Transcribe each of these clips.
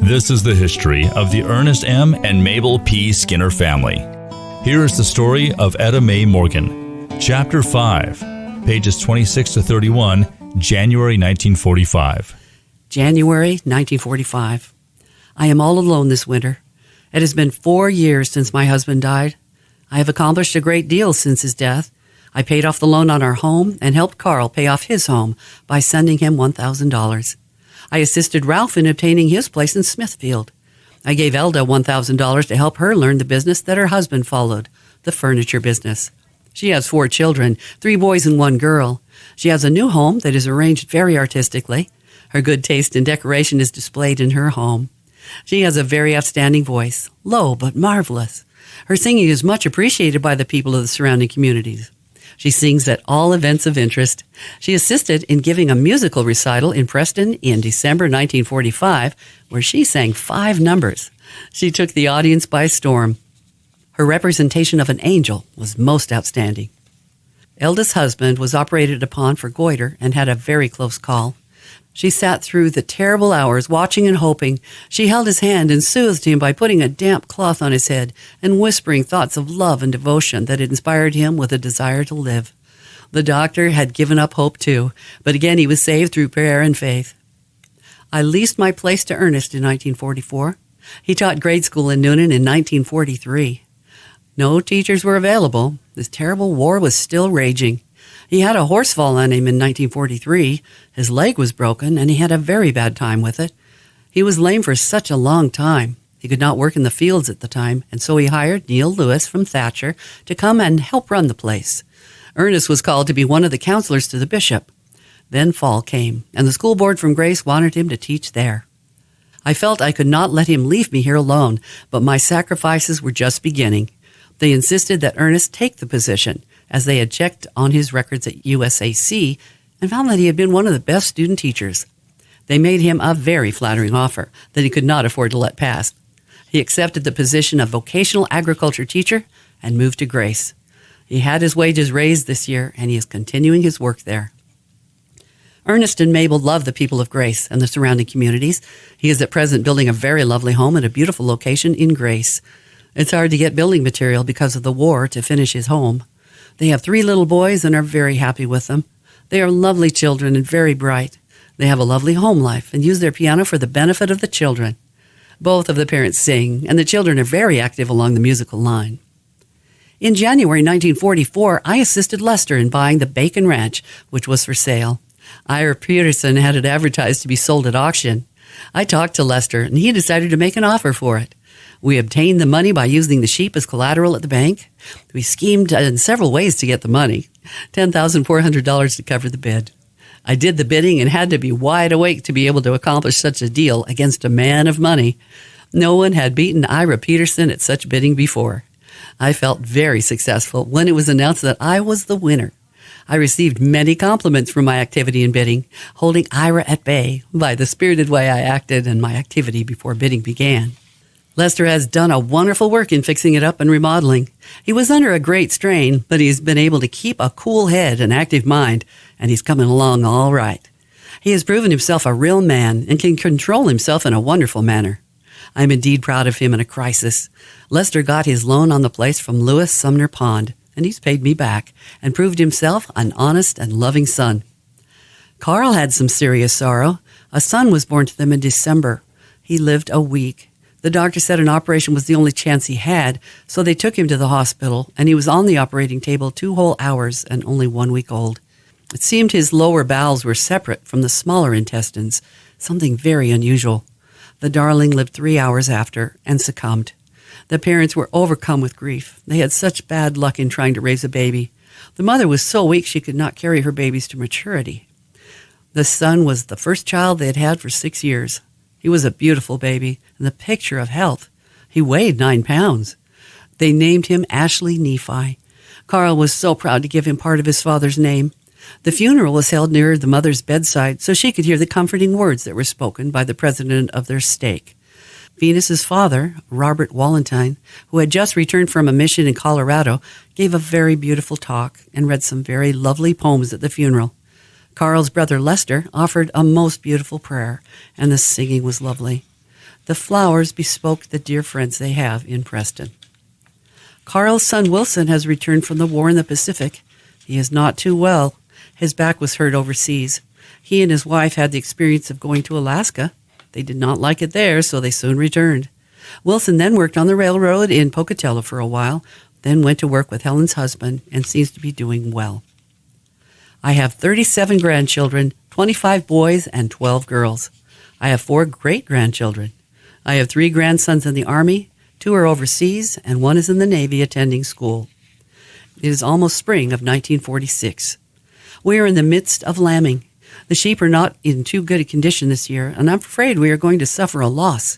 This is the history of the Ernest M. and Mabel P. Skinner family. Here is the story of Etta Mae Morgan. Chapter 5, pages 26 to 31, January 1945. January 1945. I am all alone this winter. It has been 4 years since my husband died. I have accomplished a great deal since his death. I paid off the loan on our home and helped Carl pay off his home by sending him $1,000. I assisted Ralph in obtaining his place in Smithfield. I gave Elda $1,000 to help her learn the business that her husband followed, the furniture business. She has 4 children, 3 boys and 1 girl. She has a new home that is arranged very artistically. Her good taste in decoration is displayed in her home. She has a very outstanding voice, low but marvelous. Her singing is much appreciated by the people of the surrounding communities. She sings at all events of interest. She assisted in giving a musical recital in Preston in December 1945, where she sang 5 numbers. She took the audience by storm. Her representation of an angel was most outstanding. Elda's husband was operated upon for goiter and had a very close call. She sat through the terrible hours watching and hoping. She held his hand and soothed him by putting a damp cloth on his head and whispering thoughts of love and devotion that inspired him with a desire to live. The doctor had given up hope too, but again he was saved through prayer and faith. I leased my place to Earnest in 1944. He taught grade school in Noonan in 1943. No teachers were available. This terrible war was still raging. He had a horse fall on him in 1943. His leg was broken, and he had a very bad time with it. He was lame for such a long time. He could not work in the fields at the time, and so he hired Neil Lewis from Thatcher to come and help run the place. Ernest was called to be one of the counselors to the bishop. Then fall came, and the school board from Grace wanted him to teach there. I felt I could not let him leave me here alone, but my sacrifices were just beginning. They insisted that Ernest take the position, as they had checked on his records at USAC and found that he had been one of the best student teachers. They made him a very flattering offer that he could not afford to let pass. He accepted the position of vocational agriculture teacher and moved to Grace. He had his wages raised this year, and he is continuing his work there. Ernest and Mabel love the people of Grace and the surrounding communities. He is at present building a very lovely home at a beautiful location in Grace. It's hard to get building material because of the war to finish his home. They have 3 little boys and are very happy with them. They are lovely children and very bright. They have a lovely home life and use their piano for the benefit of the children. Both of the parents sing, and the children are very active along the musical line. In January 1944, I assisted Lester in buying the Bacon Ranch, which was for sale. Ira Peterson had it advertised to be sold at auction. I talked to Lester, and he decided to make an offer for it. We obtained the money by using the sheep as collateral at the bank. We schemed in several ways to get the money, $10,400 to cover the bid. I did the bidding and had to be wide awake to be able to accomplish such a deal against a man of money. No one had beaten Ira Peterson at such bidding before. I felt very successful when it was announced that I was the winner. I received many compliments for my activity in bidding, holding Ira at bay by the spirited way I acted and my activity before bidding began. Lester has done a wonderful work in fixing it up and remodeling. He was under a great strain, but he's been able to keep a cool head and active mind, and he's coming along all right. He has proven himself a real man and can control himself in a wonderful manner. I'm indeed proud of him in a crisis. Lester got his loan on the place from Lewis Sumner Pond, and he's paid me back and proved himself an honest and loving son. Carl had some serious sorrow. A son was born to them in December. He lived a week. The doctor said an operation was the only chance he had, so they took him to the hospital, and he was on the operating table 2 whole hours and only 1 week old. It seemed his lower bowels were separate from the smaller intestines, something very unusual. The darling lived 3 hours after and succumbed. The parents were overcome with grief. They had such bad luck in trying to raise a baby. The mother was so weak she could not carry her babies to maturity. The son was the first child they had had for 6 years. He was a beautiful baby and the picture of health. He weighed 9 pounds. They named him Ashley Nephi. Carl was so proud to give him part of his father's name. The funeral was held near the mother's bedside so she could hear the comforting words that were spoken by the president of their stake. Venus's father, Robert Wallentine, who had just returned from a mission in Colorado, gave a very beautiful talk and read some very lovely poems at the funeral. Carl's brother Lester offered a most beautiful prayer, and the singing was lovely. The flowers bespoke the dear friends they have in Preston. Carl's son Wilson has returned from the war in the Pacific. He is not too well. His back was hurt overseas. He and his wife had the experience of going to Alaska. They did not like it there, so they soon returned. Wilson then worked on the railroad in Pocatello for a while, then went to work with Helen's husband and seems to be doing well. I have 37 grandchildren, 25 boys and 12 girls. I have 4 great-grandchildren. I have 3 grandsons in the Army, 2 are overseas, and 1 is in the Navy attending school. It is almost spring of 1946. We are in the midst of lambing. The sheep are not in too good a condition this year, and I'm afraid we are going to suffer a loss.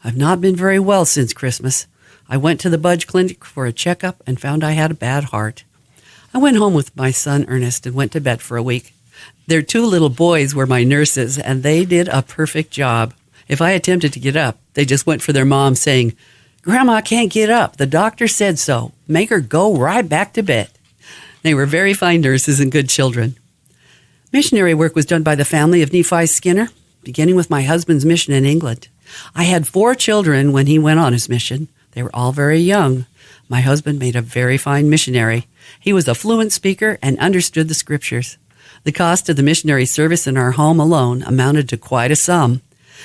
I've not been very well since Christmas. I went to the Budge Clinic for a checkup and found I had a bad heart. I went home with my son Ernest and went to bed for a week. Their 2 little boys were my nurses, and they did a perfect job. If I attempted to get up, they just went for their mom saying, "Grandma can't get up. The doctor said so. Make her go right back to bed." They were very fine nurses and good children. Missionary work was done by the family of Nephi Skinner, beginning with my husband's mission in England. I had 4 children when he went on his mission. They were all very young. My husband made a very fine missionary. He was a fluent speaker and understood the scriptures. The cost of the missionary service in our home alone amounted to quite a sum.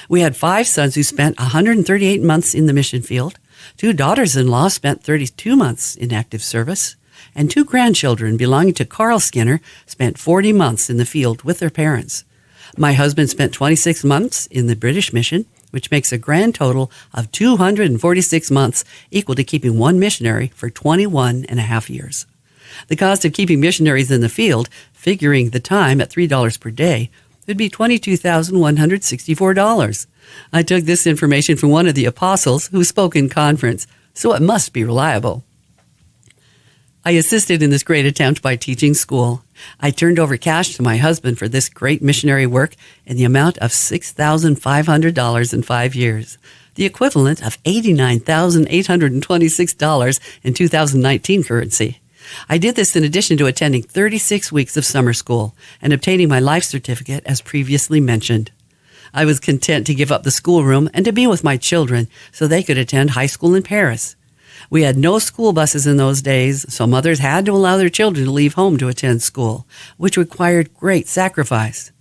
We had 5 sons who spent 138 months in the mission field. 2 daughters-in-law spent 32 months in active service. And 2 grandchildren belonging to Carl Skinner spent 40 months in the field with their parents. My husband spent 26 months in the British mission, which makes a grand total of 246 months, equal to keeping 1 missionary for 21 and a half years. The cost of keeping missionaries in the field, figuring the time at $3 per day, would be $22,164. I took this information from one of the apostles who spoke in conference, so it must be reliable. I assisted in this great attempt by teaching school. I turned over cash to my husband for this great missionary work in the amount of $6,500 in 5 years, the equivalent of $89,826 in 2019 currency. I did this in addition to attending 36 weeks of summer school and obtaining my life certificate as previously mentioned. I was content to give up the schoolroom and to be with my children so they could attend high school in Paris. We had no school buses in those days, so mothers had to allow their children to leave home to attend school, which required great sacrifice.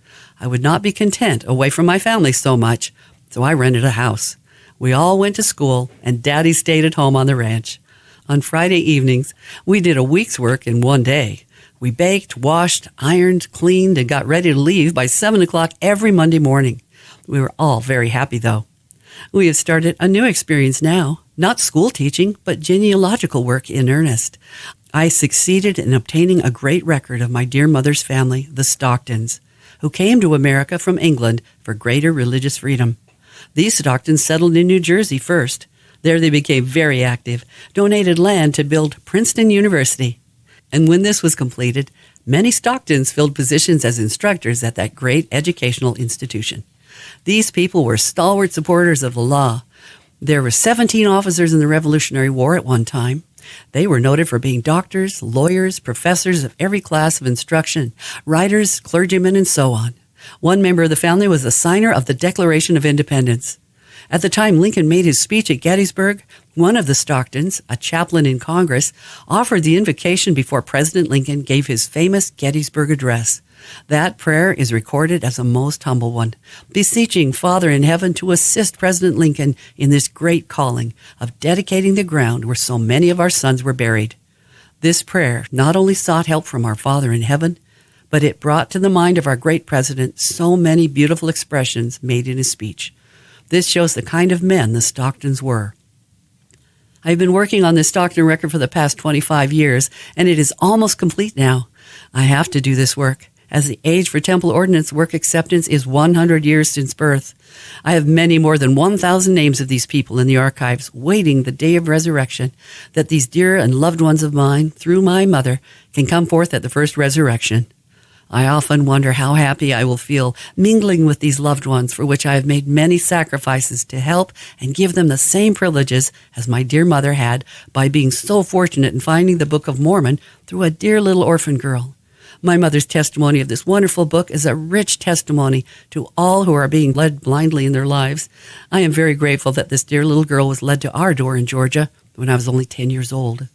I would not be content away from my family so much, so I rented a house. We all went to school, and Daddy stayed at home on the ranch. On Friday evenings, we did a week's work in 1 day. We baked, washed, ironed, cleaned, and got ready to leave by 7 o'clock every Monday morning. We were all very happy, though. We have started a new experience now, not school teaching, but genealogical work in earnest. I succeeded in obtaining a great record of my dear mother's family, the Stocktons, who came to America from England for greater religious freedom. These Stocktons settled in New Jersey first. There they became very active, donated land to build Princeton University. And when this was completed, many Stocktons filled positions as instructors at that great educational institution. These people were stalwart supporters of the law. There were 17 officers in the Revolutionary War at one time. They were noted for being doctors, lawyers, professors of every class of instruction, writers, clergymen, and so on. One member of the family was a signer of the Declaration of Independence. At the time Lincoln made his speech at Gettysburg, one of the Stocktons, a chaplain in Congress, offered the invocation before President Lincoln gave his famous Gettysburg Address. That prayer is recorded as a most humble one, beseeching Father in heaven to assist President Lincoln in this great calling of dedicating the ground where so many of our sons were buried. This prayer not only sought help from our Father in heaven, but it brought to the mind of our great president so many beautiful expressions made in his speech. This shows the kind of men the Stocktons were. I've been working on this Stockton record for the past 25 years, and it is almost complete now. I have to do this work, as the age for temple ordinance work acceptance is 100 years since birth. I have many more than 1,000 names of these people in the archives, waiting the day of resurrection, that these dear and loved ones of mine, through my mother, can come forth at the first resurrection. I often wonder how happy I will feel mingling with these loved ones for which I have made many sacrifices to help and give them the same privileges as my dear mother had by being so fortunate in finding the Book of Mormon through a dear little orphan girl. My mother's testimony of this wonderful book is a rich testimony to all who are being led blindly in their lives. I am very grateful that this dear little girl was led to our door in Georgia when I was only 10 years old.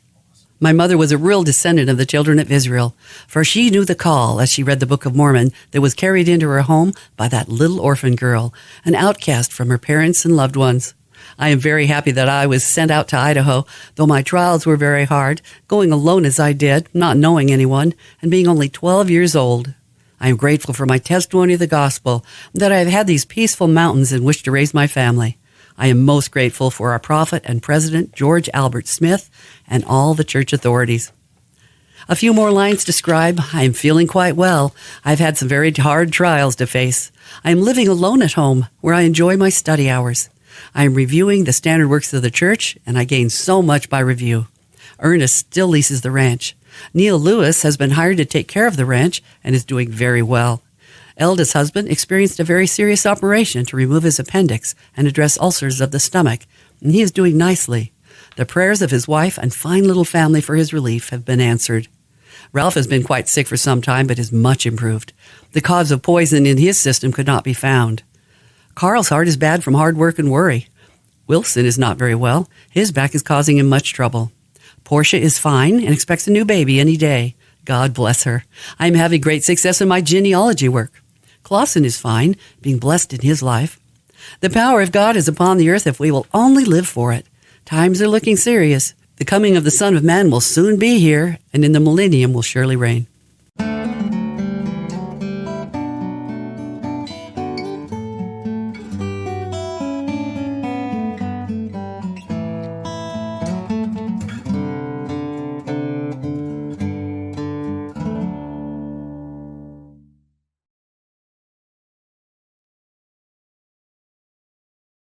My mother was a real descendant of the children of Israel, for she knew the call as she read the Book of Mormon that was carried into her home by that little orphan girl, an outcast from her parents and loved ones. I am very happy that I was sent out to Idaho, though my trials were very hard, going alone as I did, not knowing anyone, and being only 12 years old. I am grateful for my testimony of the gospel, that I have had these peaceful mountains in which to raise my family. I am most grateful for our prophet and president, George Albert Smith, and all the church authorities. A few more lines describe, I am feeling quite well. I've had some very hard trials to face. I am living alone at home, where I enjoy my study hours. I am reviewing the standard works of the church, and I gain so much by review. Ernest still leases the ranch. Neil Lewis has been hired to take care of the ranch and is doing very well. Elda's husband experienced a very serious operation to remove his appendix and address ulcers of the stomach, and he is doing nicely. The prayers of his wife and fine little family for his relief have been answered. Ralph has been quite sick for some time, but is much improved. The cause of poison in his system could not be found. Carl's heart is bad from hard work and worry. Wilson is not very well. His back is causing him much trouble. Portia is fine and expects a new baby any day. God bless her. I am having great success in my genealogy work. Clausen is fine, being blessed in his life. The power of God is upon the earth if we will only live for it. Times are looking serious. The coming of the Son of Man will soon be here, and in the millennium will surely reign.